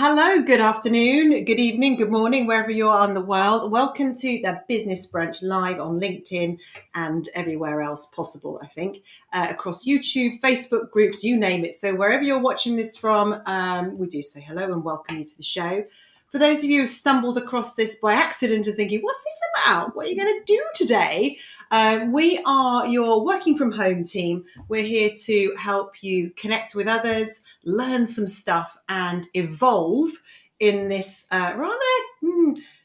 Hello, good afternoon, good evening, good morning, wherever you are in the world. Welcome to the Business Brunch live on LinkedIn and everywhere else possible, I think, across YouTube, Facebook groups, you name it. So wherever you're watching this from, we do say hello and welcome you to the show. For those of you who stumbled across this by accident and thinking, what's this about? What are you going to do today? We are your working from home team. We're here to help you connect with others, learn some stuff and evolve in this rather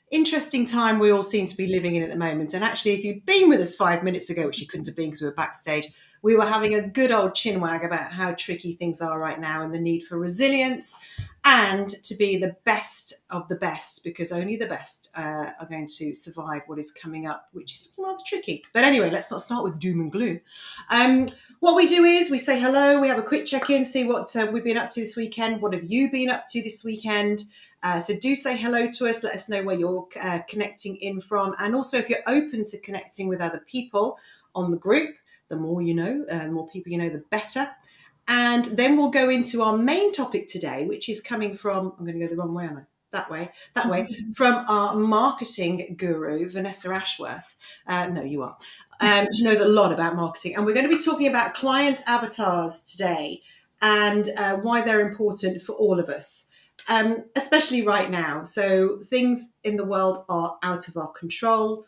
interesting time we all seem to be living in at the moment. And actually, if you'd been with us 5 minutes ago, which you couldn't have been because we were backstage, we were having a good old chinwag about how tricky things are right now and the need for resilience and to be the best of the best, because only the best are going to survive what is coming up, which is rather tricky. But anyway, let's not start with doom and gloom. What we do is we say hello, we have a quick check-in, see what we've been up to this weekend. What have you been up to this weekend? So do say hello to us. Let us know where you're connecting in from. And also, if you're open to connecting with other people on the group, the more you know, the more people you know, the better. And then we'll go into our main topic today, which is coming from, I'm going to go the wrong way, am I? That way, from our marketing guru, Vanessa Ashworth. No, you are. She knows a lot about marketing. And we're going to be talking about client avatars today and why they're important for all of us, especially right now. So things in the world are out of our control.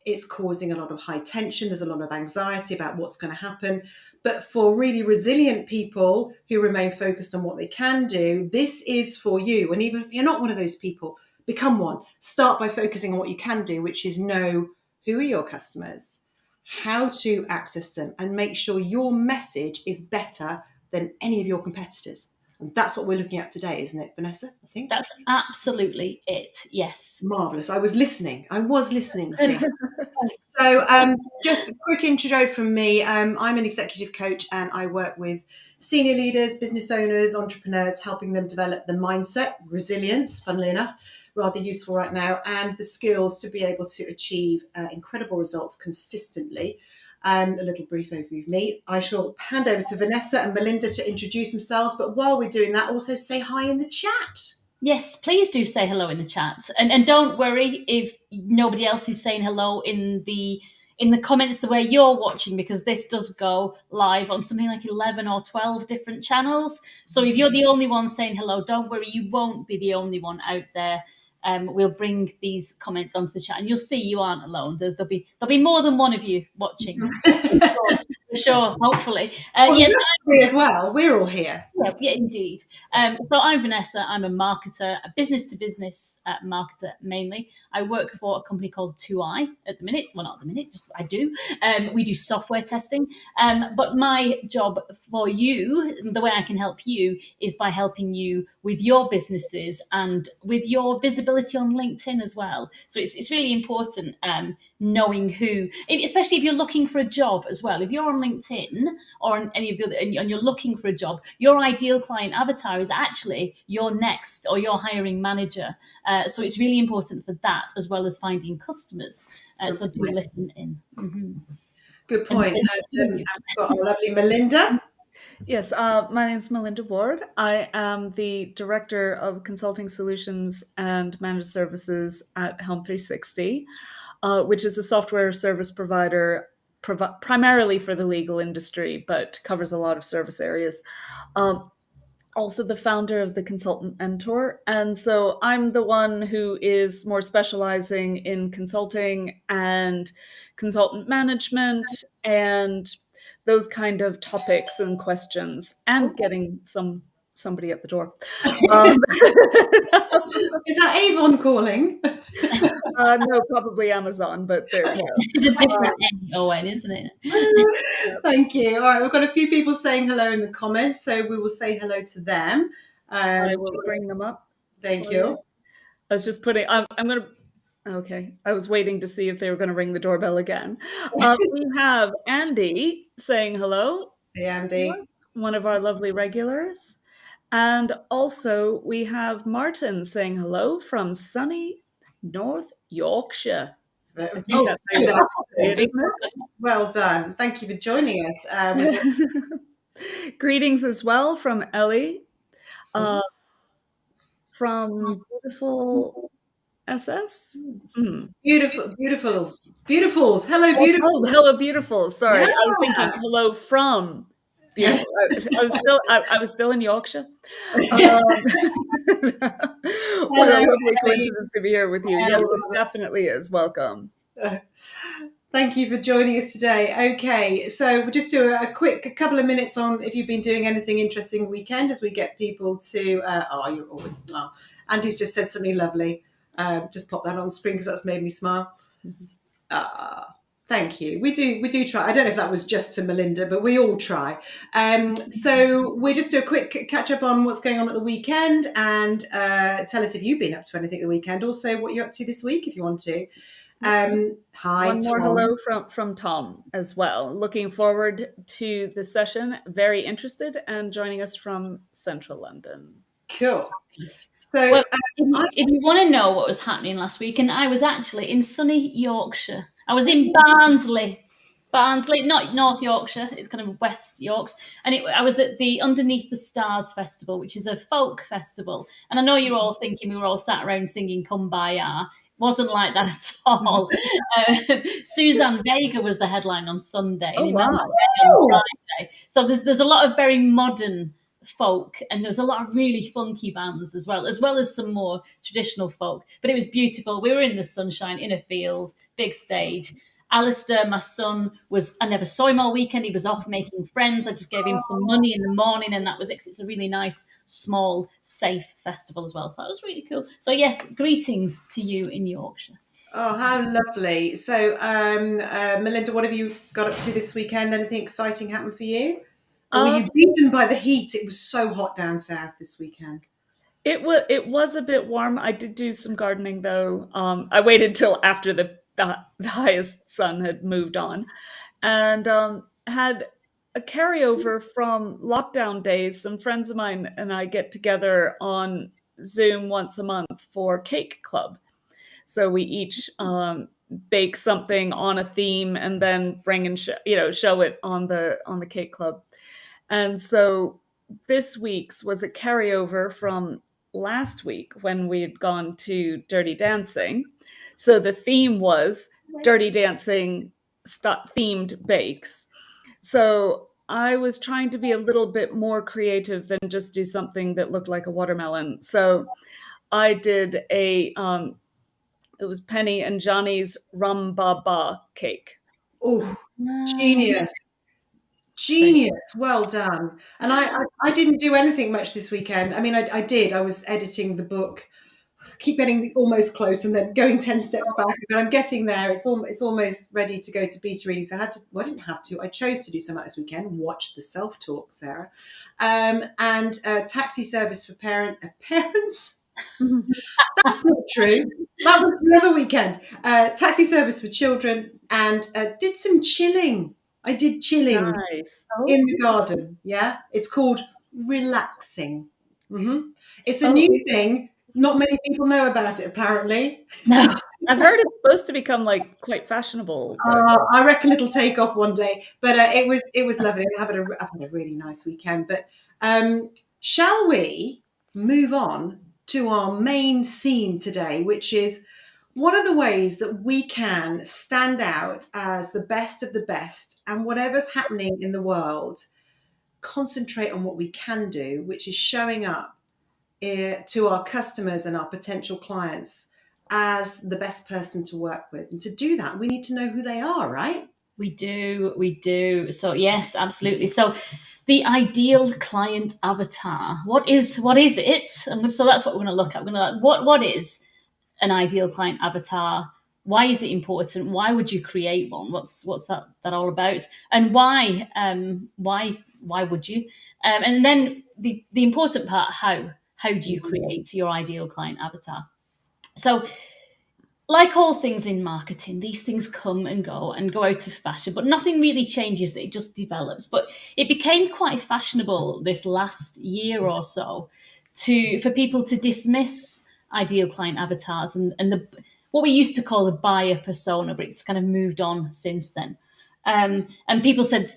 It's causing a lot of high tension. There's a lot of anxiety about what's going to happen. But for really resilient people who remain focused on what they can do, this is for you. And even if you're not one of those people, become one. Start by focusing on what you can do, which is know who are your customers, how to access them, and make sure your message is better than any of your competitors. And that's what we're looking at today, isn't it, Vanessa? I think that's absolutely it. Yes. Marvellous. I was listening. So just a quick intro from me. I'm an executive coach and I work with senior leaders, business owners, entrepreneurs, helping them develop the mindset, resilience, funnily enough, rather useful right now, and the skills to be able to achieve incredible results consistently. A little brief overview of me. I shall hand over to Vanessa and Melinda to introduce themselves, but while we're doing that, also say hi in the chat. Yes, please do say hello in the chat, and don't worry if nobody else is saying hello in the comments the way you're watching, because this does go live on something like 11 or 12 different channels. So if you're the only one saying hello, don't worry, you won't be the only one out there. We'll bring these comments onto the chat, and you'll see you aren't alone. There'll be more than one of you watching. For sure, hopefully. Yes, as well. We're all here. Yeah, indeed. So I'm Vanessa. I'm a marketer, a business-to-business marketer mainly. I work for a company called 2i at the minute. Well, not at the minute, just I do. We do software testing. But my job for you, the way I can help you, is by helping you with your businesses and with your visibility on LinkedIn as well. So it's really important knowing who, especially if you're looking for a job as well. If you're on LinkedIn or on any of the other, and you're looking for a job, your ideal client avatar is actually your next or your hiring manager. So it's really important for that, as well as finding customers. So do listen in. Mm-hmm. Good point. And I've got our lovely Melinda. Yes, my name is Melinda Ward. I am the Director of Consulting Solutions and Managed Services at Helm 360, which is a software service provider primarily for the legal industry, but covers a lot of service areas. Also the founder of the Consultant Mentor. And so I'm the one who is more specializing in consulting and consultant management and those kind of topics and questions, and getting somebody at the door. Is that Avon calling? No, probably Amazon, but there you go. It's a different Owen, isn't it? Thank you. All right, we've got a few people saying hello in the comments, so we will say hello to them. I will bring them up. Thank you. I was just putting, I'm going to, okay. I was waiting to see if they were going to ring the doorbell again. We have Andy saying hello. Hey, Andy. One of our lovely regulars. And also we have Martin saying hello from sunny North Yorkshire. Well done. Thank you for joining us. Greetings as well from Ellie. from beautiful SS. Beautifuls. Hello, beautiful. Oh, hello, beautiful. Sorry, Yeah. I was thinking hello from beautiful. I was still in Yorkshire. What a Hello, lovely Ellie. coincidence to be here with you. Yes, it definitely is. Welcome. Thank you for joining us today. Okay, so we'll just do a couple of minutes on if you've been doing anything interesting weekend as we get people to. You're always. Oh, Andy's just said something lovely. Just pop that on screen because that's made me smile. Thank you. We do try. I don't know if that was just to Melinda, but we all try. So we'll just do a quick catch up on what's going on at the weekend and tell us if you've been up to anything at the weekend. Also, what you're up to this week, if you want to. Hi, One more Tom. hello from Tom as well. Looking forward to the session. Very interested and joining us from Central London. Cool. So, well, if you want to know what was happening last week, and I was actually in sunny Yorkshire. I was in Barnsley, not North Yorkshire. It's kind of West Yorks, and I was at the Underneath the Stars Festival, which is a folk festival. And I know you're all thinking we were all sat around singing "Kumbaya." Wasn't like that at all. Suzanne Vega was the headline on Sunday, and wow. on Friday. So there's a lot of very modern folk, and there was a lot of really funky bands as well as some more traditional folk. But it was beautiful. We were in the sunshine in a field, big stage. Alistair, my son, I never saw him all weekend. He was off making friends. I just gave him some money in the morning, and that was it. It's a really nice, small, safe festival as well. So that was really cool. So yes, greetings to you in Yorkshire. Oh, how lovely. So, Melinda, what have you got up to this weekend? Anything exciting happened for you? Or were you beaten by the heat? It was so hot down south this weekend. It was a bit warm. I did do some gardening though. I waited till after the highest sun had moved on, and had a carryover from lockdown days. Some friends of mine and I get together on Zoom once a month for Cake Club. So we each bake something on a theme and then bring and show it on the Cake Club. And so this week's was a carryover from last week when we had gone to Dirty Dancing. So the theme was Dirty Dancing themed bakes. So I was trying to be a little bit more creative than just do something that looked like a watermelon. So I did it was Penny and Johnny's rum ba ba cake. Oh, genius. Well done. And I didn't do anything much this weekend. I mean, I did. I was editing the book. Keep getting almost close and then going 10 steps back. But I'm getting there. It's almost ready to go to beta reading. So I didn't have to. I chose to do some of that this weekend. Watch the self-talk, Sarah. And taxi service for parents. That's not true. That was the other weekend. Taxi service for children and did some chilling. I did chilling in the garden. Yeah, it's called relaxing. Mm-hmm. It's a new thing. Not many people know about it, apparently. No, I've heard it's supposed to become like quite fashionable. I reckon it'll take off one day. But it was lovely. I've had a really nice weekend. But shall we move on to our main theme today, which is what are the ways that we can stand out as the best of the best, and whatever's happening in the world, concentrate on what we can do, which is showing up to our customers and our potential clients as the best person to work with. And to do that, we need to know who they are, right? We do. So yes, absolutely. So the ideal client avatar, what is it? And so that's what we're going to look at. We're going to what is an ideal client avatar? Why is it important? Why would you create one? What's that all about? And why would you? And then the important part, how do you create your ideal client avatar? So, like all things in marketing, these things come and go out of fashion, but nothing really changes. It just develops. But it became quite fashionable this last year or so for people to dismiss ideal client avatars and what we used to call the buyer persona, but it's kind of moved on since then. And people said,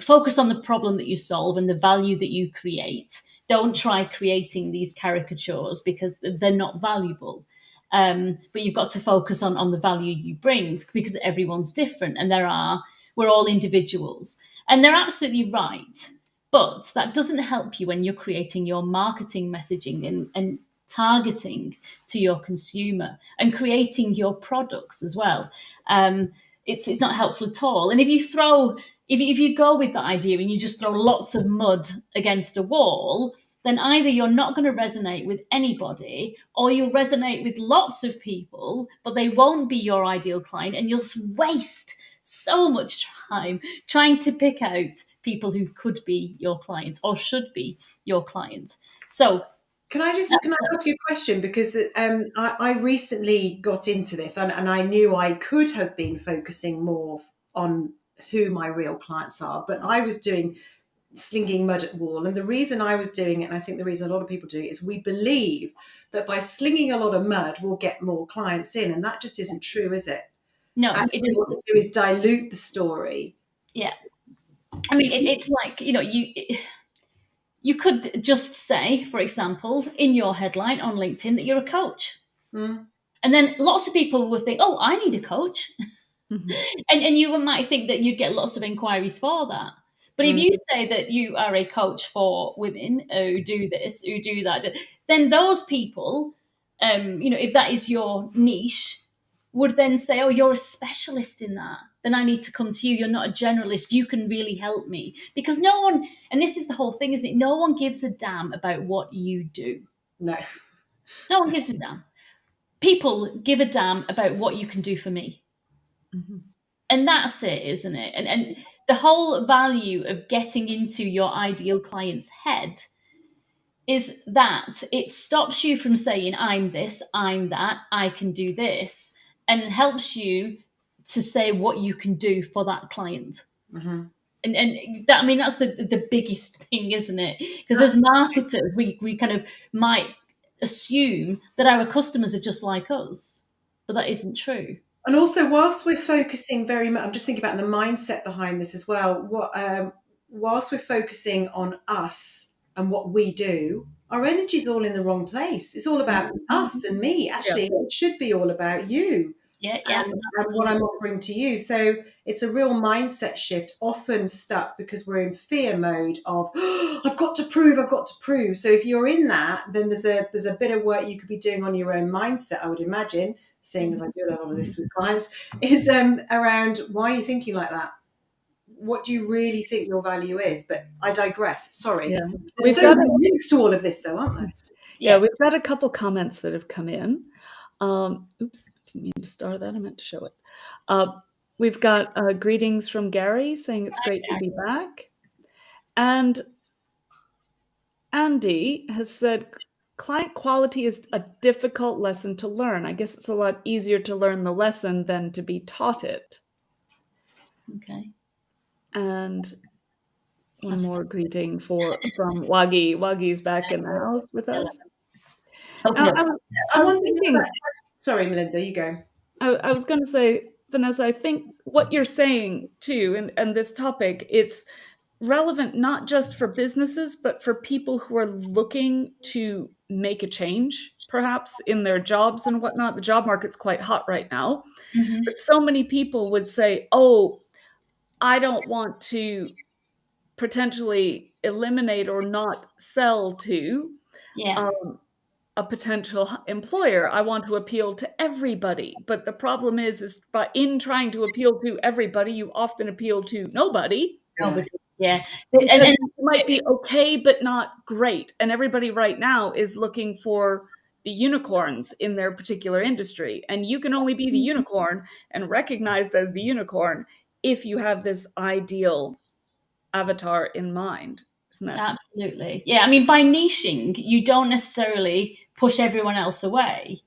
focus on the problem that you solve and the value that you create. Don't try creating these caricatures because they're not valuable. But you've got to focus on the value you bring, because everyone's different, and we're all individuals. And they're absolutely right. But that doesn't help you when you're creating your marketing messaging and targeting to your consumer and creating your products as well. It's not helpful at all. And if you go with that idea and you just throw lots of mud against a wall, then either you're not going to resonate with anybody, or you'll resonate with lots of people, but they won't be your ideal client, and you'll waste so much time trying to pick out people who could be your client or should be your client. So can I ask you a question? Because I recently got into this, and I knew I could have been focusing more on who my real clients are, but I was doing slinging mud at the wall. And the reason I was doing it, and I think the reason a lot of people do it, is we believe that by slinging a lot of mud, we'll get more clients in. And that just isn't true, is it? No, actually, what we do is dilute the story. Yeah. I mean, it's like, you could just say, for example, in your headline on LinkedIn that you're a coach. Mm. And then lots of people will think, oh, I need a coach. Mm-hmm. and you might think that you'd get lots of inquiries for that. But if you say that you are a coach for women who do this, who do that, then those people, if that is your niche, would then say, oh, you're a specialist in that. Then I need to come to you. You're not a generalist. You can really help me. Because no one, and this is the whole thing, isn't it? No one gives a damn about what you do. No. No one gives a damn. People give a damn about what you can do for me. Mm-hmm. And that's it, isn't it? And the whole value of getting into your ideal client's head is that it stops you from saying, I'm this, I'm that, I can do this, and helps you to say what you can do for that client. Mm-hmm. And that, I mean, that's the biggest thing, isn't it? Because as marketers, we kind of might assume that our customers are just like us, but that isn't true. And also, whilst we're focusing very much, I'm just thinking about the mindset behind this as well. Whilst we're focusing on us and what we do, our energy's all in the wrong place. It's all about us and me. Actually, It should be all about you. Yeah. And what I'm offering to you. So it's a real mindset shift, often stuck because we're in fear mode of, oh, I've got to prove. So if you're in that, then there's a bit of work you could be doing on your own mindset, I would imagine, seeing as I do a lot of this with clients, is around why are you thinking like that? What do you really think your value is? But I digress. Sorry. Yeah. There's so many links to all of this, though, aren't there? Yeah, we've got a couple comments that have come in. Oops, didn't mean to star that. I meant to show it. We've got greetings from Gary saying it's great to be back. And Andy has said, client quality is a difficult lesson to learn. I guess it's a lot easier to learn the lesson than to be taught it. Okay. And one more greeting from Wagi. Wagi's back in the house with us. Okay. I was thinking. Sorry, Melinda, you go. I was going to say, Vanessa, I think what you're saying too, and this topic, it's relevant not just for businesses, but for people who are looking to make a change, perhaps in their jobs and whatnot. The job market's quite hot right now. Mm-hmm. But so many people would say, oh, I don't want to potentially eliminate or not sell to a potential employer. I want to appeal to everybody. But the problem is by in trying to appeal to everybody, you often appeal to nobody. Yeah. And it might be okay, but not great. And everybody right now is looking for the unicorns in their particular industry. And you can only be the unicorn and recognized as the unicorn if you have this ideal avatar in mind. Isn't that? Absolutely. Yeah. I mean, by niching, you don't necessarily push everyone else away.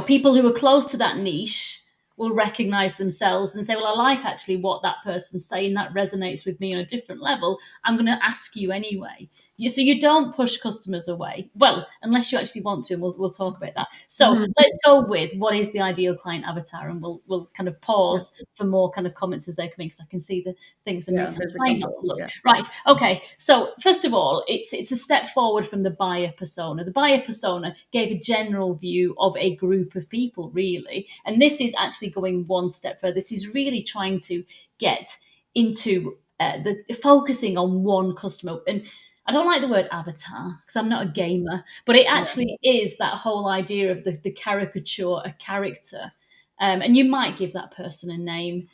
People who are close to that niche will recognize themselves and say, well, I like actually what that person's saying. That resonates with me on a different level. I'm going to ask you anyway. So you don't push customers away. Well, unless you actually want to, and we'll talk about that. So let's go with what is the ideal client avatar, and we'll kind of pause for more kind of comments as they come in, because I can see the things are moving. there's a Trying not couple, to look. yeah. Right. Okay. So first of all, it's a step forward from the buyer persona. The buyer persona gave a general view of a group of people, really, and this is actually going one step further. This is really trying to get into the focusing on one customer. And I don't like the word avatar because I'm not a gamer, but it actually is that whole idea of the caricature, a character. And you might give that person a name.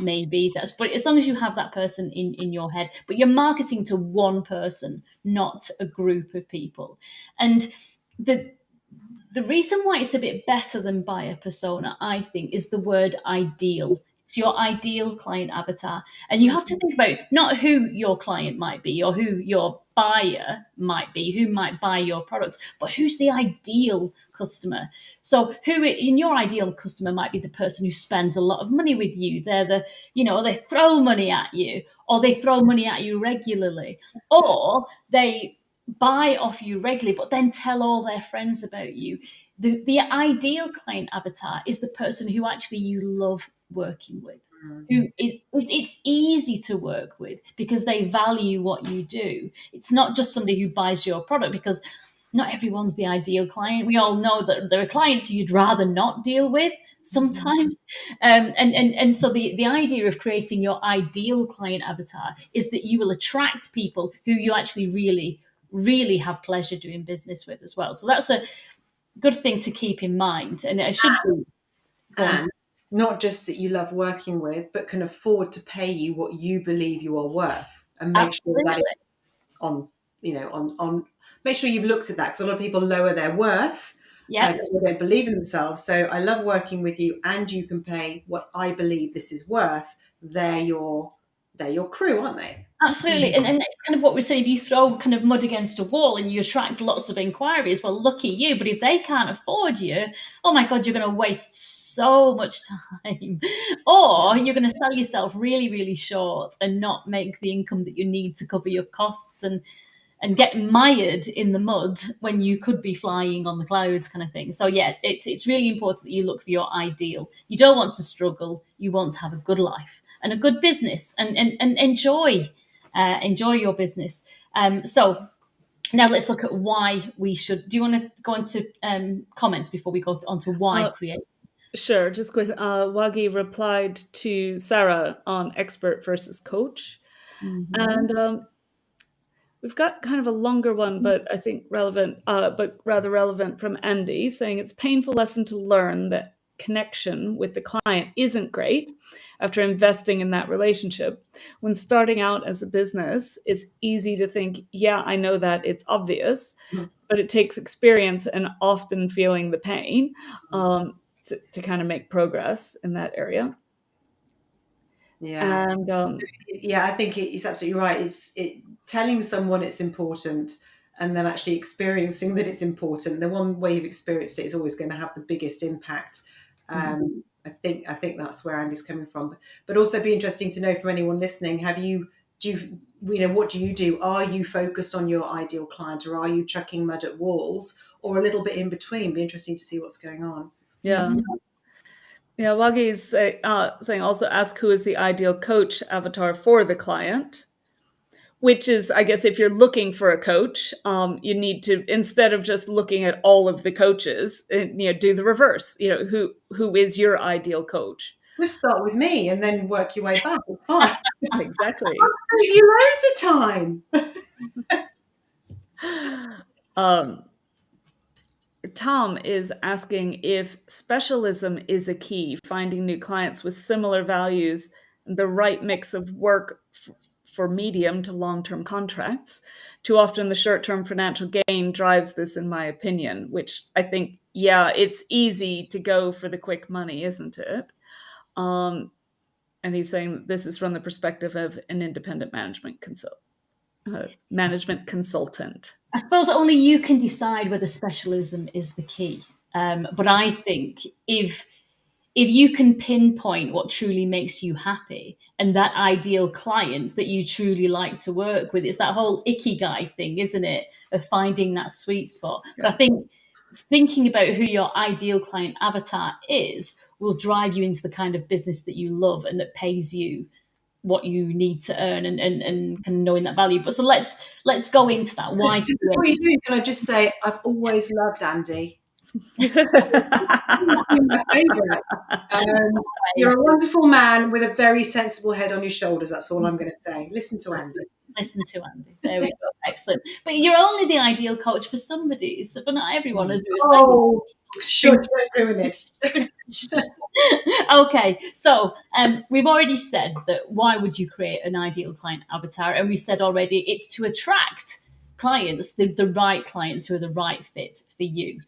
Maybe that's, but as long as you have that person in your head, but you're marketing to one person, not a group of people. And the reason why it's a bit better than buyer persona, I think, is the word ideal. It's your ideal client avatar. And you have to think about not who your client might be or who your buyer might be, who might buy your product, but who's the ideal customer. So who in your ideal customer might be the person who spends a lot of money with you. They're they throw money at you, or they throw money at you regularly, or they buy off you regularly, but then tell all their friends about you. The ideal client avatar is the person who actually you love working with, who it's easy to work with because they value what you do. It's not just somebody who buys your product, because not everyone's the ideal client. We all know that there are clients who you'd rather not deal with sometimes. And so the idea of creating your ideal client avatar is that you will attract people who you actually really have pleasure doing business with as well. So that's a good thing to keep in mind. And it should be. And not just that you love working with, but can afford to pay you what you believe you are worth, and make sure that it's on make sure you've looked at that, because a lot of people lower their worth. They don't believe in themselves. So I love working with you, and you can pay what I believe this is worth. They're your crew, aren't they? Absolutely. And it's kind of what we say, if you throw kind of mud against a wall and you attract lots of inquiries, well, lucky you. But if they can't afford you, oh my God, you're going to waste so much time. Or you're going to sell yourself really, really short and not make the income that you need to cover your costs, and get mired in the mud when you could be flying on the clouds, kind of thing. So yeah, it's really important that you look for your ideal. You don't want to struggle. You want to have a good life and a good business, and enjoy your business. So now let's look at why we should. Do you want to go into comments before we go on to why create? Sure. Just quick. Wagi replied to Sarah on expert versus coach. And we've got kind of a longer one, but I think relevant, but rather relevant, from Andy, saying it's a painful lesson to learn that connection with the client isn't great after investing in that relationship. When starting out as a business, it's easy to think, yeah, I know that, it's obvious, but it takes experience and often feeling the pain to kind of make progress in that area. Yeah. And I think it's absolutely right. It's telling someone it's important, and then actually experiencing that it's important. The one way you've experienced it is always going to have the biggest impact. I think that's where Andy's coming from. But also be interesting to know from anyone listening, what do you do? Are you focused on your ideal client, or are you chucking mud at walls, or a little bit in between? Be interesting to see what's going on. Yeah. Yeah, Wagi is saying also ask who is the ideal coach avatar for the client, which is, I guess, if you're looking for a coach, you need to, instead of just looking at all of the coaches, do the reverse. Who is your ideal coach? Just start with me and then work your way back. It's fine. Exactly. I'll save you loads of time. Tom is asking if specialism is a key, finding new clients with similar values, and the right mix of work for medium to long-term contracts. Too often the short-term financial gain drives this, in my opinion, which I think, yeah, it's easy to go for the quick money, isn't it? And he's saying this is from the perspective of an independent management consultant. I suppose only you can decide whether specialism is the key. But I think if if you can pinpoint what truly makes you happy and that ideal client that you truly like to work with, it's that whole ikigai thing, isn't it? Of finding that sweet spot. But I think thinking about who your ideal client avatar is will drive you into the kind of business that you love and that pays you what you need to earn, and kind of knowing that value. But so let's go into that. Why? Just before you do, can I just say I've always loved Andy. He's my favourite. You're a wonderful man with a very sensible head on your shoulders. That's all I'm going to say. Listen to Andy. Listen to Andy. There we go. Excellent. But you're only the ideal coach for somebody, so for not everyone, as we were saying. Oh, sure, don't ruin it. Okay, so we've already said that why would you create an ideal client avatar? And we said already it's to attract clients, the right clients who are the right fit for you.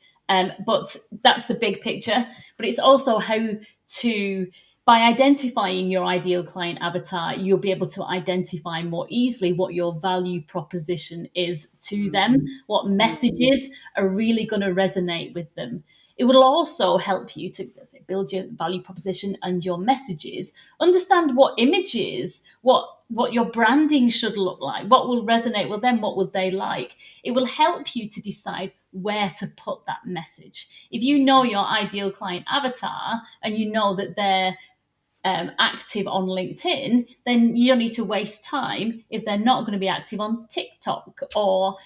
But that's the big picture. But it's also how to, by identifying your ideal client avatar, you'll be able to identify more easily what your value proposition is to them, what messages are really going to resonate with them. It will also help you to build your value proposition and your messages, understand what images, what your branding should look like, what will resonate with them, what would they like. It will help you to decide where to put that message. If you know your ideal client avatar and you know that they're active on LinkedIn, then you don't need to waste time if they're not going to be active on TikTok or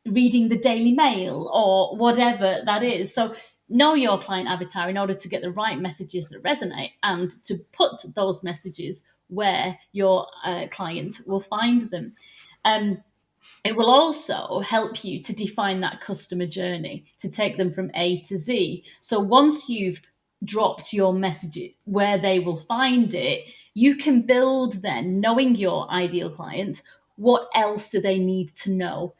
reading the Daily Mail or whatever that is. So know your client avatar in order to get the right messages that resonate and to put those messages where your client will find them. It will also help you to define that customer journey, to take them from A to Z. So once you've dropped your message where they will find it, you can build then, knowing your ideal client, what else do they need to know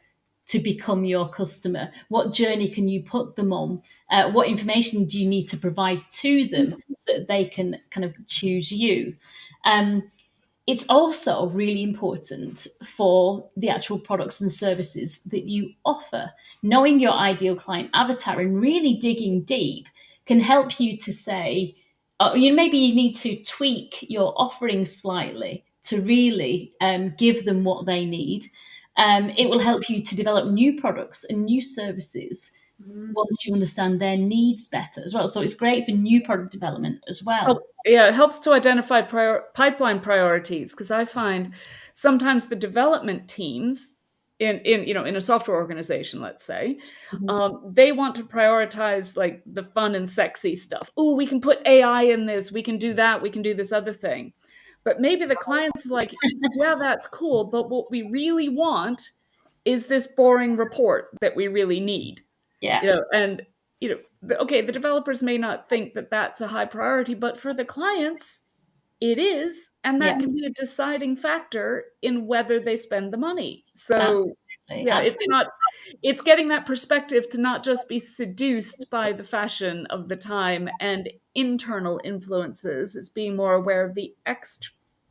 to become your customer? What journey can you put them on? What information do you need to provide to them so that they can kind of choose you? It's also really important for the actual products and services that you offer. Knowing your ideal client avatar and really digging deep can help you to say, maybe you need to tweak your offering slightly to really give them what they need. It will help you to develop new products and new services once you understand their needs better as well. So it's great for new product development as well. Yeah, it helps to identify pipeline priorities, because I find sometimes the development teams in a software organization, let's say, they want to prioritize like the fun and sexy stuff. Oh, we can put AI in this, we can do that, we can do this other thing. But maybe the client's like, yeah, that's cool, but what we really want is this boring report that we really need. Yeah. And okay, the developers may not think that that's a high priority, but for the clients, it is, and that can be a deciding factor in whether they spend the money. So Absolutely. It's getting that perspective to not just be seduced by the fashion of the time and internal influences. It's being more aware of the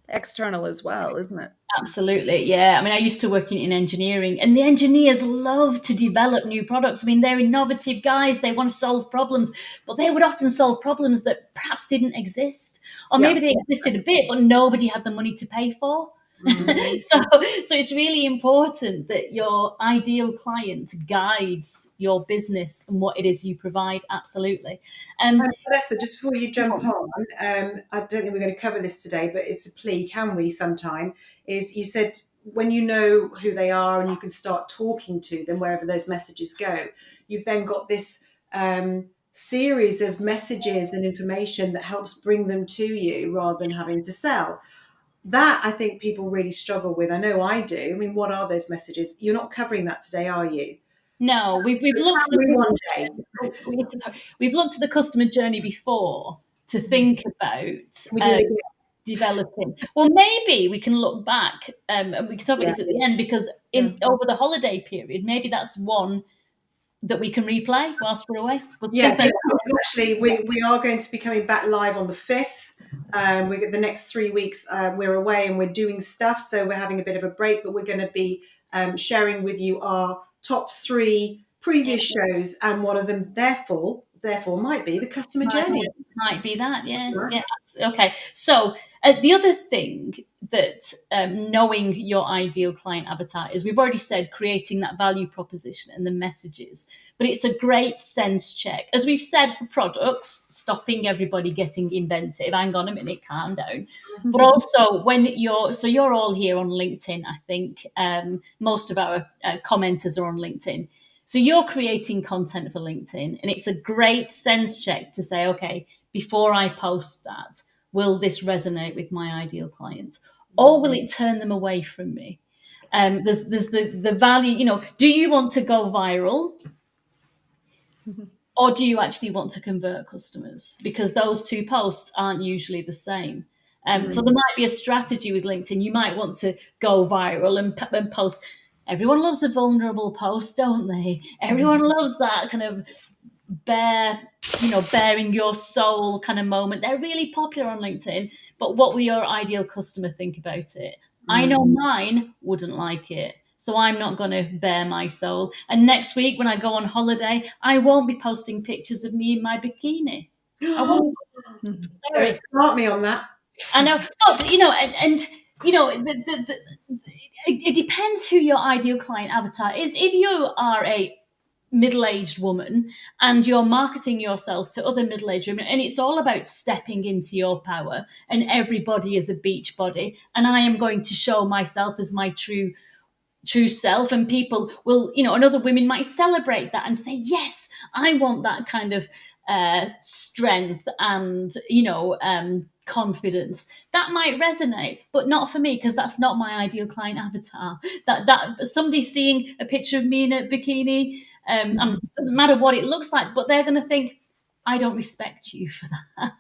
external as well, isn't it? Absolutely, yeah. I mean, I used to work in engineering, and the engineers love to develop new products. I mean, they're innovative guys. They want to solve problems, but they would often solve problems that perhaps didn't exist. Or maybe they existed a bit, but nobody had the money to pay for. So it's really important that your ideal client guides your business and what it is you provide. Absolutely. Vanessa, just before you jump on, I don't think we're going to cover this today, but it's a plea, can we sometime, is you said when you know who they are and you can start talking to them wherever those messages go, you've then got this series of messages and information that helps bring them to you rather than having to sell. That I think people really struggle with. I know I do. I mean, what are those messages? You're not covering that today, are you? No, we've looked at we've looked at the customer journey before to think about developing. Well, maybe we can look back and we can talk about this at the end, because over the holiday period, maybe that's one that we can replay whilst we're away. Actually, we are going to be coming back live on the 5th. We get the next 3 weeks. We're away and we're doing stuff, so we're having a bit of a break. But we're going to be sharing with you our top 3 previous shows, and one of them, therefore, therefore might be the customer journey. Might be that, yeah. Right. Yeah. Okay. So the other thing that knowing your ideal client avatar is, we've already said creating that value proposition and the messages, but it's a great sense check. As we've said for products, stopping everybody getting inventive. Hang on a minute, calm down. But also when you're all here on LinkedIn, I think most of our commenters are on LinkedIn. So you're creating content for LinkedIn, and it's a great sense check to say, okay, before I post that, will this resonate with my ideal client, or will it turn them away from me? There's the value, do you want to go viral, or do you actually want to convert customers? Because those two posts aren't usually the same. So there might be a strategy with LinkedIn. You might want to go viral and post. Everyone loves a vulnerable post, don't they? Everyone loves that kind of baring your soul kind of moment. They're really popular on LinkedIn. But what will your ideal customer think about it? I know mine wouldn't like it. So I'm not going to bare my soul. And next week when I go on holiday, I won't be posting pictures of me in my bikini. I won't. Sorry. Start me on that. I know. But, it depends who your ideal client avatar is. If you are a middle-aged woman and you're marketing yourselves to other middle-aged women, and it's all about stepping into your power, and everybody is a beach body, and I am going to show myself as my true self, and people will, and other women might celebrate that and say, yes, I want that kind of strength and confidence. That might resonate, but not for me, because that's not my ideal client avatar. That somebody seeing a picture of me in a bikini, doesn't matter what it looks like, but they're going to think, I don't respect you for that.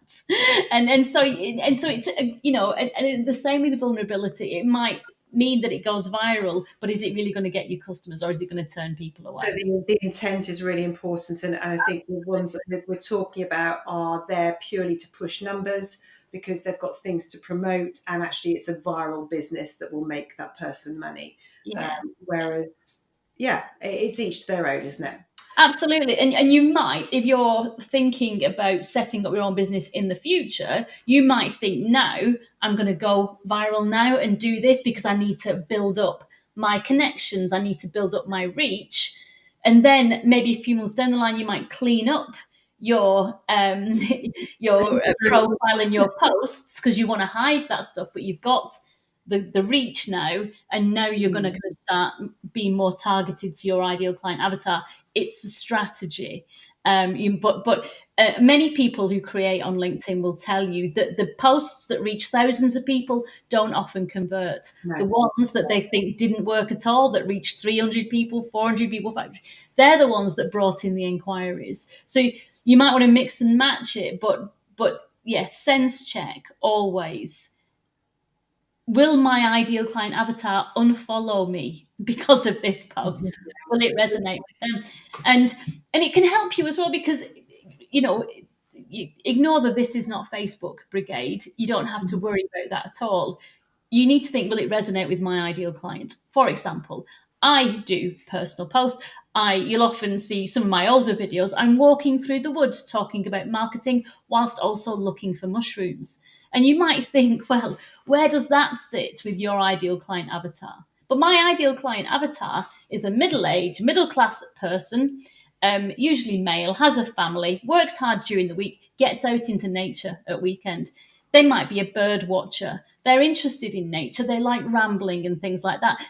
and so it's and the same with vulnerability. It might mean that it goes viral, but is it really going to get you customers, or is it going to turn people away? So the intent is really important, and I think the ones that we're talking about are there purely to push numbers because they've got things to promote, and actually it's a viral business that will make that person money. Whereas, it's each to their own, isn't it? Absolutely. And you might, if you're thinking about setting up your own business in the future, you might think, now I'm going to go viral now and do this because I need to build up my connections. I need to build up my reach. And then maybe a few months down the line, you might clean up your profile and your posts because you want to hide that stuff, but you've got the reach now, and now you're going to start being more targeted to your ideal client avatar. It's a strategy. But many people who create on LinkedIn will tell you that the posts that reach thousands of people don't often convert. No. The ones that they think didn't work at all, that reached 300 people, 400 people, 500, they're the ones that brought in the inquiries. So you might want to mix and match it, but sense check always. Will my ideal client avatar unfollow me because of this post? Will it resonate with them? And it can help you as well, because you ignore that this is not Facebook brigade. You don't have to worry about that at all. You need to think, will it resonate with my ideal client? For example, I do personal posts. You'll often see some of my older videos. I'm walking through the woods talking about marketing whilst also looking for mushrooms. And you might think, well, where does that sit with your ideal client avatar? But my ideal client avatar is a middle-aged, middle-class person, usually male, has a family, works hard during the week, gets out into nature at weekend. They might be a bird watcher. They're interested in nature. They like rambling and things like that.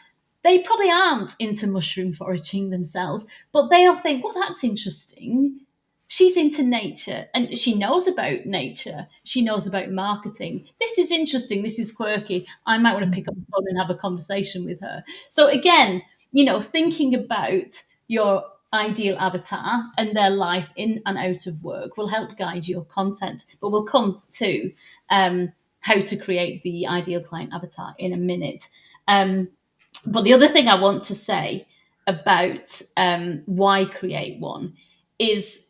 They probably aren't into mushroom foraging themselves, but they'll think, well, that's interesting. She's into nature and she knows about nature. She knows about marketing. This is interesting. This is quirky. I might want to pick up the phone and have a conversation with her. So again, thinking about your ideal avatar and their life in and out of work will help guide your content. But we'll come to how to create the ideal client avatar in a minute. But the other thing I want to say about why create one is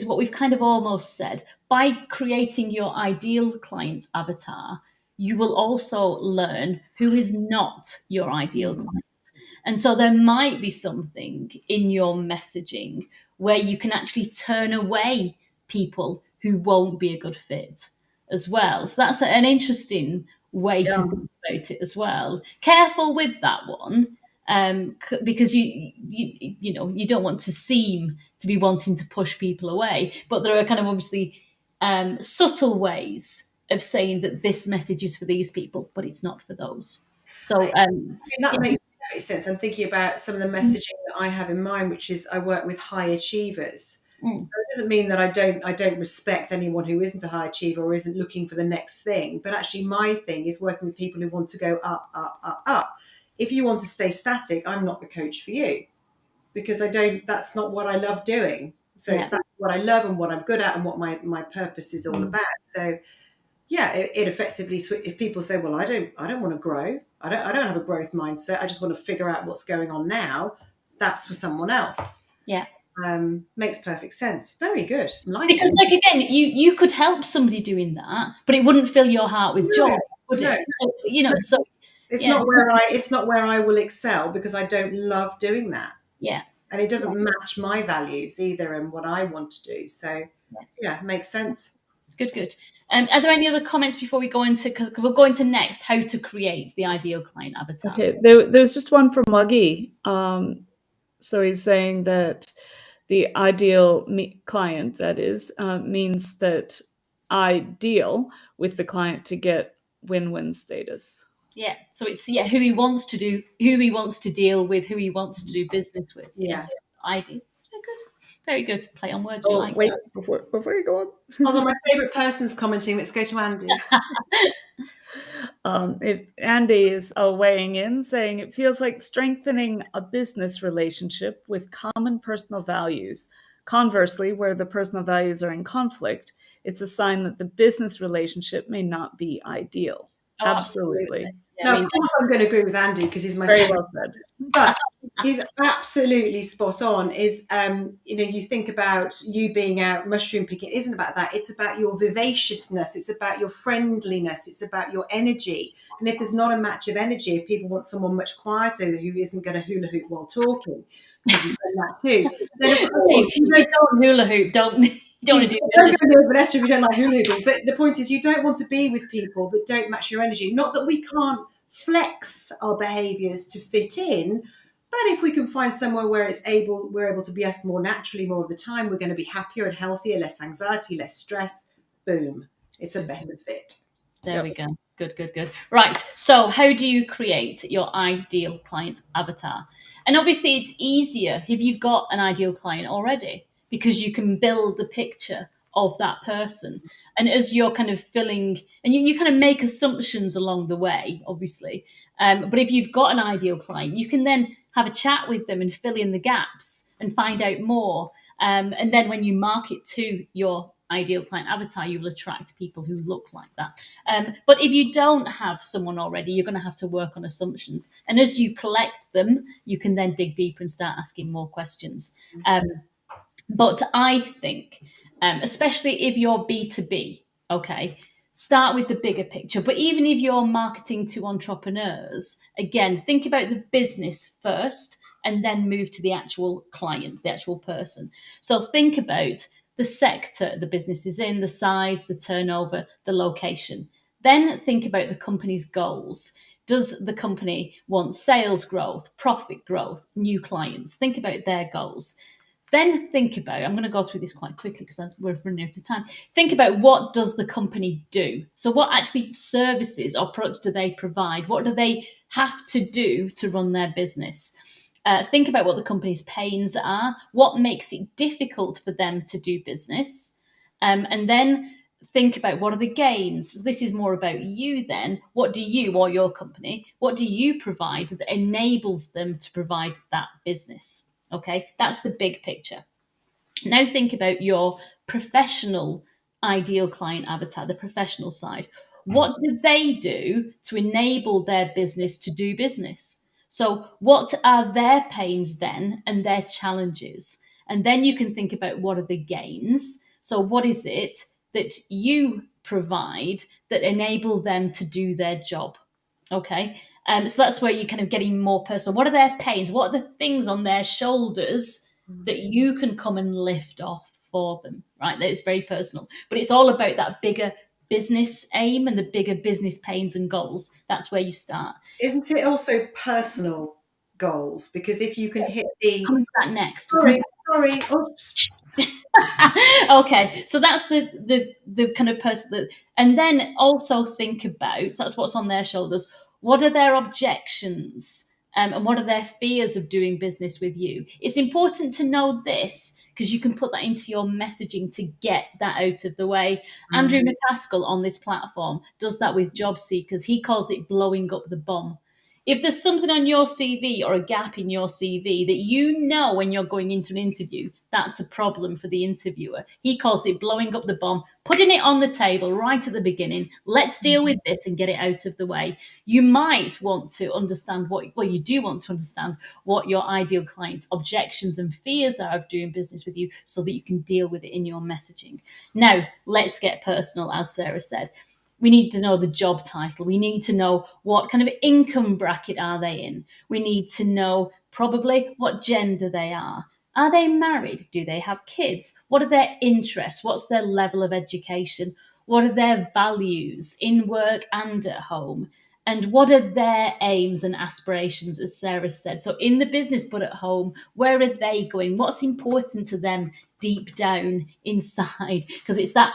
what we've kind of almost said. By creating your ideal client avatar, you will also learn who is not your ideal client. And so there might be something in your messaging where you can actually turn away people who won't be a good fit as well. So that's an interesting way to Yeah. think about it as well. Careful with that one, because you don't want to seem to be wanting to push people away, but there are kind of obviously subtle ways of saying that this message is for these people, but it's not for those. So That makes sense. I'm thinking about some of the messaging that I have in mind, which is I work with high achievers. It doesn't mean that I don't respect anyone who isn't a high achiever or isn't looking for the next thing. But actually, my thing is working with people who want to go up, up, up, up. If you want to stay static, I'm not the coach for you, because that's not what I love doing. So it's back to what I love and what I'm good at and what my purpose is all about. So yeah, it effectively, if people say, well, I don't want to grow. I don't have a growth mindset. I just want to figure out what's going on now. That's for someone else. Yeah. Makes perfect sense. Very good. Because like again, you could help somebody doing that, but it wouldn't fill your heart with joy, would it? So, it's not where I will excel, because I don't love doing that. Yeah. And it doesn't match my values either and what I want to do. So yeah, makes sense. Good. Are there any other comments before we go into, because we'll go into next how to create the ideal client avatar? Okay, there's just one from Muggy. So he's saying that the ideal client, that is, means that I deal with the client to get win-win status. Yeah. So it's who he wants to deal with, who he wants to do business with. Yeah. Ideal. Very good. Play on words. Oh, wait, before you go on. Hold on, my favourite person's commenting. Let's go to Andy. Andy is weighing in, saying it feels like strengthening a business relationship with common personal values. Conversely, where the personal values are in conflict, it's a sign that the business relationship may not be ideal. Oh, absolutely. Yeah, of course I'm going to agree with Andy, because he's my very well said. But he's absolutely spot on. You think about you being out mushroom picking. It isn't about that. It's about your vivaciousness. It's about your friendliness. It's about your energy. And if there's not a match of energy, if people want someone much quieter who isn't going to hula hoop while talking, because you've done that too. Then of course, you don't hula hoop. Don't want to do don't go with Vanessa if you don't like hula hooping. But the point is, you don't want to be with people that don't match your energy. Not that we can't flex our behaviours to fit in, but if we can find somewhere where we're able to be us more naturally more of the time, we're going to be happier and healthier, less anxiety, less stress. Boom, it's a better fit. There we go. Good. Right. So how do you create your ideal client avatar? And obviously it's easier if you've got an ideal client already, because you can build the picture of that person. And as you're kind of filling, and you kind of make assumptions along the way, obviously. But if you've got an ideal client, you can then have a chat with them and fill in the gaps and find out more. And then when you market to your ideal client avatar, you will attract people who look like that. But if you don't have someone already, you're going to have to work on assumptions. And as you collect them, you can then dig deeper and start asking more questions. But I think, especially if you're B2B, okay, start with the bigger picture. But even if you're marketing to entrepreneurs, again, think about the business first and then move to the actual client, the actual person. So think about the sector the business is in, the size, the turnover, the location. Then think about the company's goals. Does the company want sales growth, profit growth, new clients? Think about their goals. Then think about, I'm going to go through this quite quickly because we're running out of time. Think about, what does the company do? So what actually services or products do they provide? What do they have to do to run their business? Think about what the company's pains are. What makes it difficult for them to do business? And then think about, what are the gains? This is more about you then. What do you, or your company, what do you provide that enables them to provide that business? Okay, that's the big picture. Now think about your professional ideal client avatar, the professional side. What do they do to enable their business to do business? So what are their pains then and their challenges? And then you can think about, what are the gains? So what is it that you provide that enable them to do their job? Okay. So that's where you're kind of getting more personal. What are their pains? What are the things on their shoulders that you can come and lift off for them, right? That is very personal. But it's all about that bigger business aim and the bigger business pains and goals. That's where you start. Isn't it also personal goals? Because if you can hit the Come to that next. sorry, oops. Okay, so that's the kind of person that, and then also think about, that's what's on their shoulders. What are their objections, and what are their fears of doing business with you? It's important to know this because you can put that into your messaging to get that out of the way. Andrew McCaskill on this platform does that with job seekers. He calls it blowing up the bomb. If there's something on your CV or a gap in your CV that you know when you're going into an interview, that's a problem for the interviewer. He calls it blowing up the bomb, putting it on the table right at the beginning. Let's deal with this and get it out of the way. You might want to understand you do want to understand what your ideal client's objections and fears are of doing business with you so that you can deal with it in your messaging. Now, let's get personal, as Sarah said. We need to know the job title. We need to know what kind of income bracket are they in. We need to know probably what gender they are. Are they married? Do they have kids? What are their interests? What's their level of education? What are their values in work and at home? And what are their aims and aspirations, as Sarah said? So in the business, but at home, where are they going? What's important to them deep down inside? Because it's that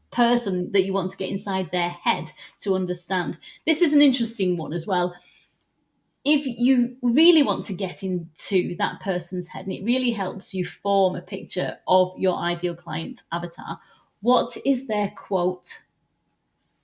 person that you want to get inside their head to understand. This is an interesting one as well. If you really want to get into that person's head and it really helps you form a picture of your ideal client avatar, what is their quote?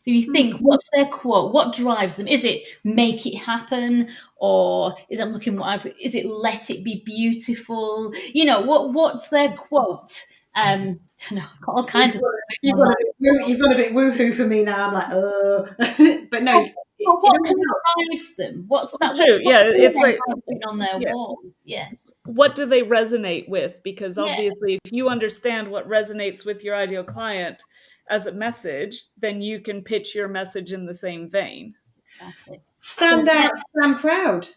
Do you think, what's their quote? What drives them? Is it make it happen? Or is is it let it be beautiful? You know, what's their quote? All kinds of You've got a bit woohoo for me now. I'm like, but no. But what kind of drives them? What's that? True. Yeah, it's like on their wall. Yeah. What do they resonate with? Because obviously, if you understand what resonates with your ideal client as a message, then you can pitch your message in the same vein. Exactly. Stand out, stand proud.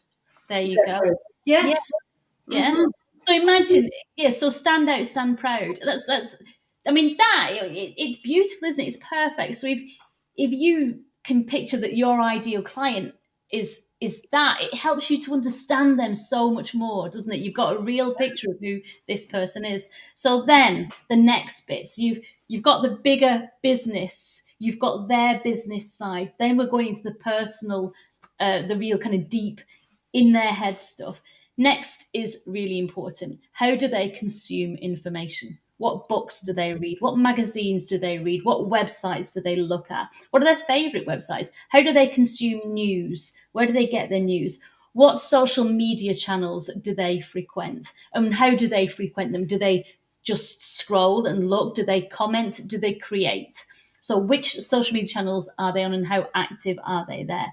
There you go. Yes. Yeah. Mm-hmm. So imagine, so stand out, stand proud. That's I mean, it's beautiful, isn't it? It's perfect. So if you can picture that your ideal client is that, it helps you to understand them so much more, doesn't it? You've got a real picture of who this person is. So then the next bit, so you've got the bigger business, you've got their business side. Then we're going into the personal, the real kind of deep in their head stuff. Next is really important. How do they consume information? What books do they read? What magazines do they read? What websites do they look at? What are their favorite websites? How do they consume news? Where do they get their news? What social media channels do they frequent? And how do they frequent them? Do they just scroll and look? Do they comment? Do they create? So which social media channels are they on and how active are they there?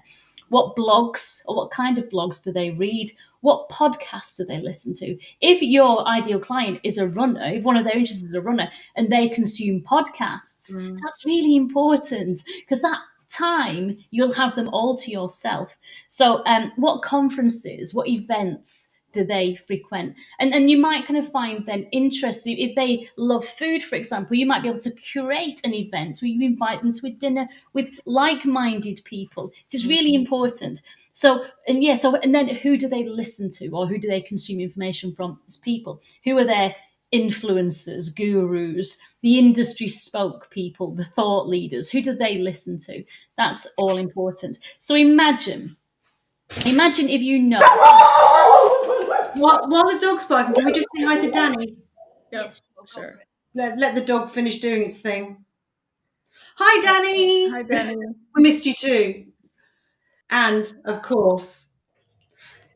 What blogs or what kind of blogs do they read? What podcasts do they listen to? If your ideal client is a runner, if one of their interests is a runner and they consume podcasts, that's really important because that time you'll have them all to yourself. So what conferences, what events do they frequent? And you might kind of find then interest. If they love food, for example, you might be able to curate an event where you invite them to a dinner with like-minded people. This is really important. So then who do they listen to or who do they consume information from as people? Who are their influencers, gurus, the industry spoke people, the thought leaders? Who do they listen to? That's all important. So imagine if you know. While the dog's barking, can we just say hi to Danny? Yes, sure. Let the dog finish doing its thing. Hi, Danny. Hi, Danny. We missed you too. And of course,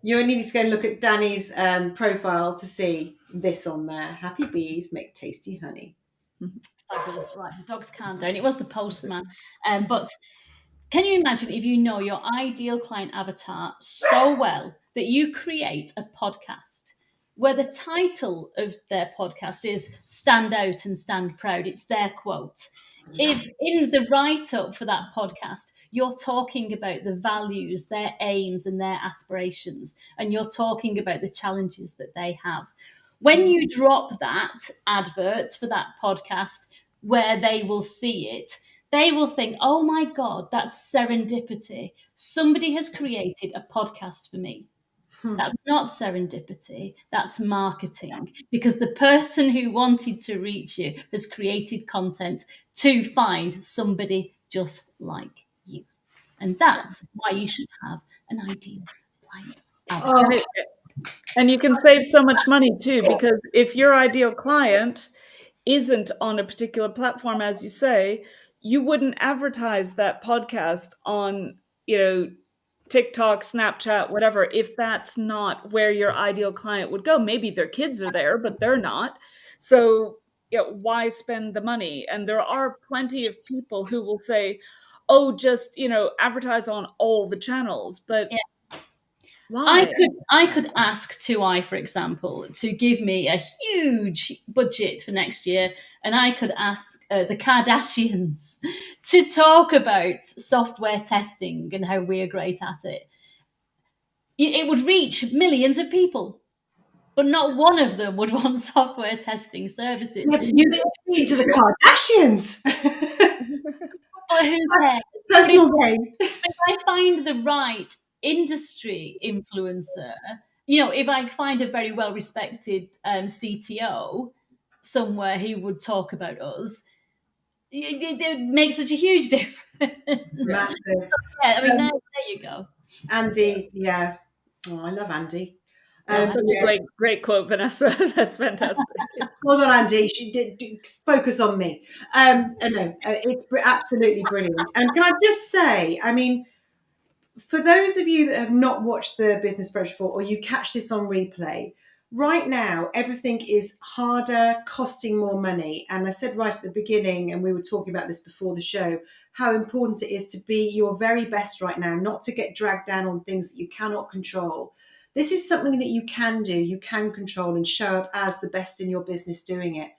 you need to go and look at Danny's profile to see this on there. Happy bees make tasty honey. Fabulous, right? The dog's calmed down. It was the postman, but can you imagine if you know your ideal client avatar so well that you create a podcast where the title of their podcast is Stand Out and Stand Proud? It's their quote. if in the write-up for that podcast, you're talking about the values, their aims and their aspirations, and you're talking about the challenges that they have. When you drop that advert for that podcast where they will see it, they will think, oh my God, that's serendipity. Somebody has created a podcast for me. That's not serendipity, that's marketing, because the person who wanted to reach you has created content to find somebody just like you. And that's why you should have an ideal client. Oh, And you can save so much money too, because if your ideal client isn't on a particular platform, as you say, you wouldn't advertise that podcast on, TikTok, Snapchat, whatever, if that's not where your ideal client would go. Maybe their kids are there, but they're not. So, why spend the money? And there are plenty of people who will say, oh, just, advertise on all the channels. But Yeah. why? I could ask 2i, for example, to give me a huge budget for next year, and I could ask the Kardashians to talk about software testing and how we're great at it. It would reach millions of people, but not one of them would want software testing services. yeah, you need to speak to the Kardashians. But who cares? Personal gain. If I find the right industry influencer, if I find a very well respected CTO somewhere who would talk about us, it makes such a huge difference. Massive. Yeah, there you go. Andy, yeah. Oh, I love Andy. That's such a great quote, Vanessa. That's fantastic. Well done, Andy. She did focus on me. No, it's absolutely brilliant. And can I just say, I mean, for those of you that have not watched the Business Brunch before, or you catch this on replay, right now everything is harder, costing more money. And I said right at the beginning, and we were talking about this before the show, how important it is to be your very best right now, not to get dragged down on things that you cannot control. This is something that you can do, you can control and show up as the best in your business doing it.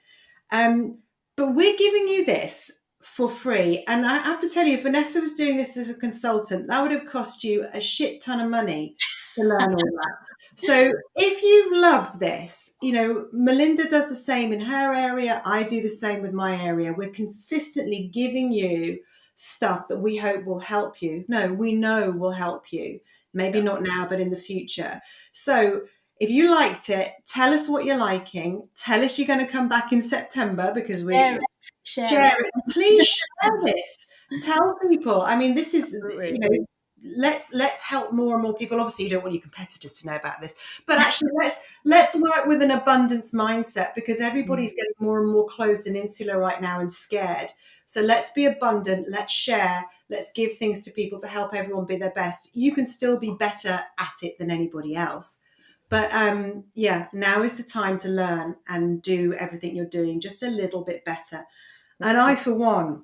But we're giving you this for free. And I have to tell you, if Vanessa was doing this as a consultant, that would have cost you a shit ton of money to learn all that. So if you've loved this, Melinda does the same in her area. I do the same with my area. We're consistently giving you stuff that we hope will help you. No, we know will help you. Maybe not now, but in the future. So if you liked it, tell us what you're liking. Tell us you're going to come back in September, because we share it. Please share this. Tell people. I mean, this is, let's help more and more people. Obviously, you don't want your competitors to know about this, but actually, let's work with an abundance mindset, because everybody's getting more and more closed and insular right now and scared. So let's be abundant. Let's share. Let's give things to people to help everyone be their best. You can still be better at it than anybody else. But now is the time to learn and do everything you're doing just a little bit better. And I, for one,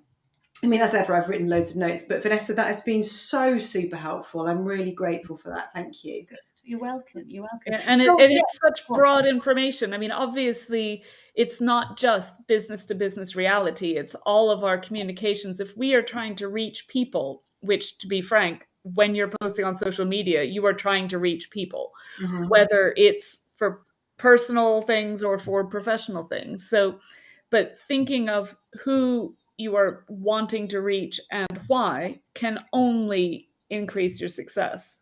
I mean, as ever, I've written loads of notes, but Vanessa, that has been so super helpful. I'm really grateful for that. Thank you. You're welcome. You're welcome. Yeah, and it's such broad information. I mean, obviously, it's not just business to business reality. It's all of our communications. If we are trying to reach people, which, to be frank, when you're posting on social media, you are trying to reach people, whether it's for personal things or for professional things. So, but thinking of who you are wanting to reach and why can only increase your success.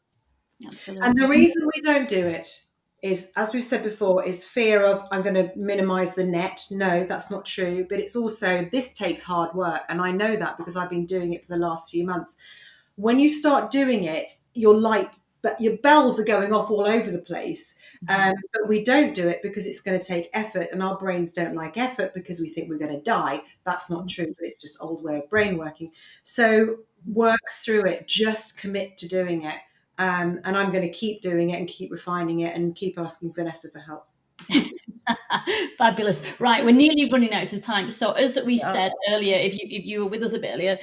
Absolutely. And the reason we don't do it is, as we've said before, is fear of, I'm going to minimize the net. No, that's not true. But it's also, this takes hard work. And I know that because I've been doing it for the last few months. When you start doing it, but your bells are going off all over the place. But we don't do it because it's going to take effort, and our brains don't like effort because we think we're going to die. That's not true, but it's just old way of brain working. So work through it, just commit to doing it. And I'm going to keep doing it and keep refining it and keep asking Vanessa for help. Fabulous. Right, we're nearly running out of time. So as we said earlier, if you were with us a bit earlier,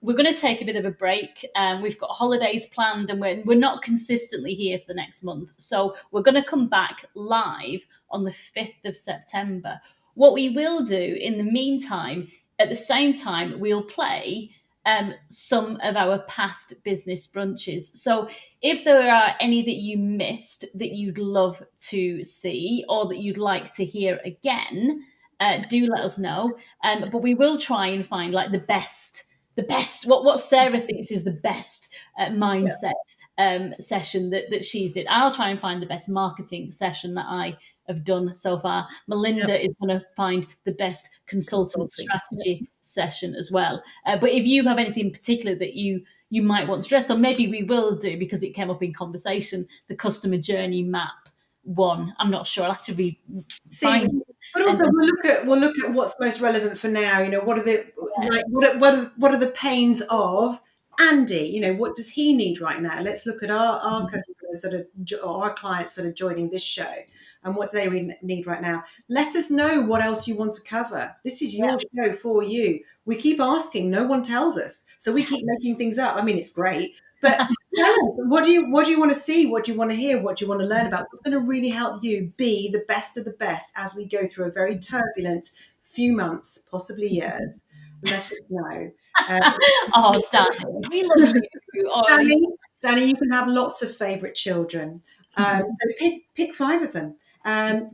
we're going to take a bit of a break. We've got holidays planned, and we're not consistently here for the next month. So we're going to come back live on the 5th of September. What we will do in the meantime, at the same time, we'll play some of our past business brunches. So if there are any that you missed that you'd love to see or that you'd like to hear again, do let us know. But we will try and find like the best, what Sarah thinks is the best mindset session that she's did. I'll try and find the best marketing session that I have done so far. Melinda is going to find the best consultant strategy session as well. But if you have anything in particular that you might want to stress, or maybe we will do, because it came up in conversation, the customer journey map one. I'm not sure. I'll have to find. But also we'll look at what's most relevant for now. You know, what are the what are the pains of Andy? You know, what does he need right now? Let's look at our customers sort of, or our clients sort of joining this show, and what do they need right now. Let us know what else you want to cover. This is your show for you. We keep asking, no one tells us, so we keep making things up. I mean, it's great, but tell us, what do you want to see? What do you want to hear? What do you want to learn about? What's going to really help you be the best of the best as we go through a very turbulent few months, possibly years? Let us know. Oh, Danny, we love you. Danny, you can have lots of favourite children. So pick 5 of them.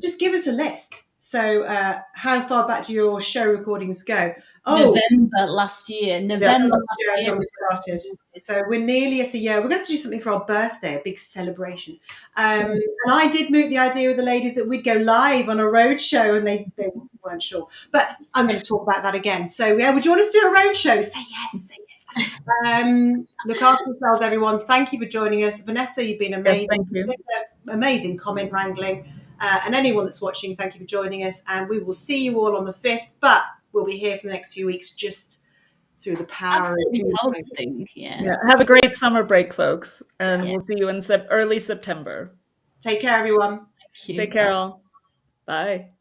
Just give us a list. So how far back do your show recordings go? November last year. November last year. We started. So we're nearly at a year. We're going to do something for our birthday, a big celebration. And I did moot the idea with the ladies that we'd go live on a road show, and they weren't sure. But I'm going to talk about that again. So would you want us to do a road show? Say yes. Look after yourselves, everyone. Thank you for joining us. Vanessa, you've been amazing. Yes, thank you. Amazing comment wrangling. And anyone that's watching, thank you for joining us. And we will see you all on the 5th, but we'll be here for the next few weeks just through the power of hosting. Yeah. Have a great summer break, folks. And we'll see you in early September. Take care, everyone. Take care, all. Bye.